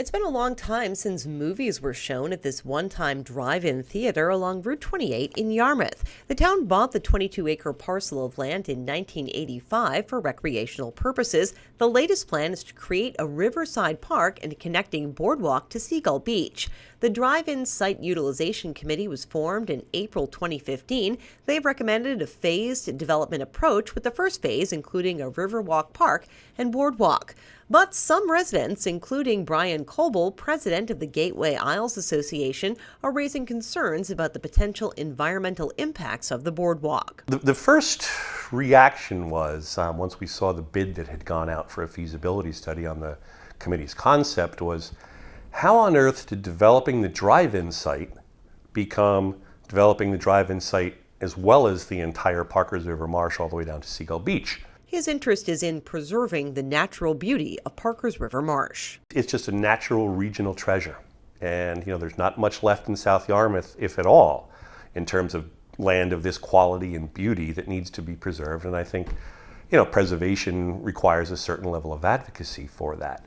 It's been a long time since movies were shown at this one-time drive-in theater along Route 28 in Yarmouth. The town bought the 22-acre parcel of land in 1985 for recreational purposes. The latest plan is to create a riverside park and a connecting boardwalk to Seagull Beach. The drive-in site utilization committee was formed in April 2015. They've recommended a phased development approach, with the first phase including a Riverwalk Park and boardwalk. But some residents, including Brian Coble, president of the Gateway Isles Association, are raising concerns about the potential environmental impacts of the boardwalk. The first reaction was, once we saw the bid that had gone out for a feasibility study on the committee's concept, was how on earth did developing the drive-in site become developing the drive-in site as well as the entire Parkers River Marsh all the way down to Seagull Beach? His interest is in preserving the natural beauty of Parkers River Marsh. It's just a natural regional treasure. And there's not much left in South Yarmouth, if at all, in terms of land of this quality and beauty that needs to be preserved. And I think, preservation requires a certain level of advocacy for that.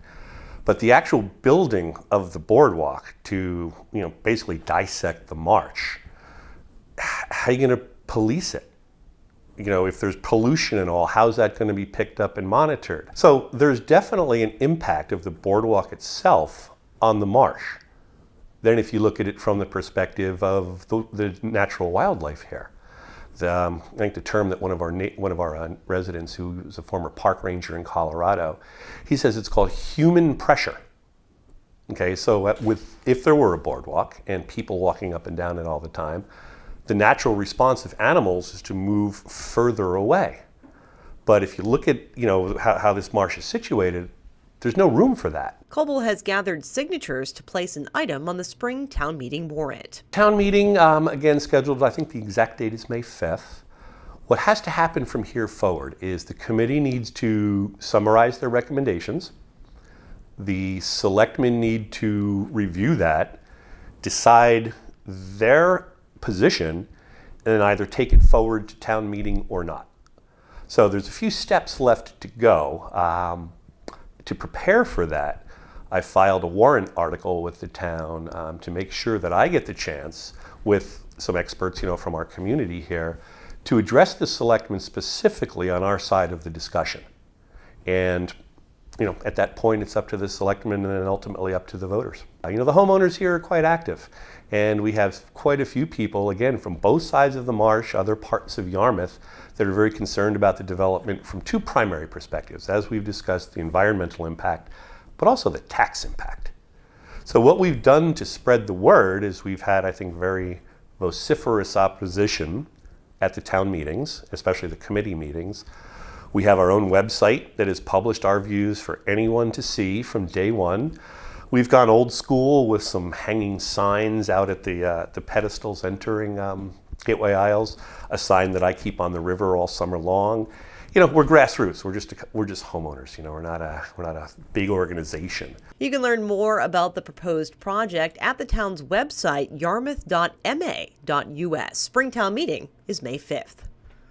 But the actual building of the boardwalk to, basically dissect the marsh, how are you going to police it? If there's pollution and all, how's that going to be picked up and monitored? So there's definitely an impact of the boardwalk itself on the marsh. Then if you look at it from the perspective of the natural wildlife here, I think the term that one of our residents, who is a former park ranger in Colorado, he says it's called human pressure. Okay, so if there were a boardwalk and people walking up and down it all the time, the natural response of animals is to move further away. But if you look at how this marsh is situated, there's no room for that. Coble has gathered signatures to place an item on the spring town meeting warrant. Town meeting, again, scheduled, I think the exact date is May 5th. What has to happen from here forward is the committee needs to summarize their recommendations. The selectmen need to review that, decide their position, and then either take it forward to town meeting or not. So there's a few steps left to go. To prepare for that, I filed a warrant article with the town to make sure that I get the chance, with some experts from our community here, to address the selectmen specifically on our side of the discussion. And at that point, it's up to the selectmen and then ultimately up to the voters. The homeowners here are quite active, and we have quite a few people, again, from both sides of the marsh, other parts of Yarmouth, that are very concerned about the development from two primary perspectives. As we've discussed, the environmental impact, but also the tax impact. So what we've done to spread the word is we've had, I think, very vociferous opposition at the town meetings, especially the committee meetings. We have our own website that has published our views for anyone to see from day one. We've gone old school with some hanging signs out at the pedestals entering Gateway Isles, a sign that I keep on the river all summer long. We're grassroots. We're just homeowners. We're not a big organization. You can learn more about the proposed project at the town's website, yarmouth.ma.us. Springtown meeting is May 5th.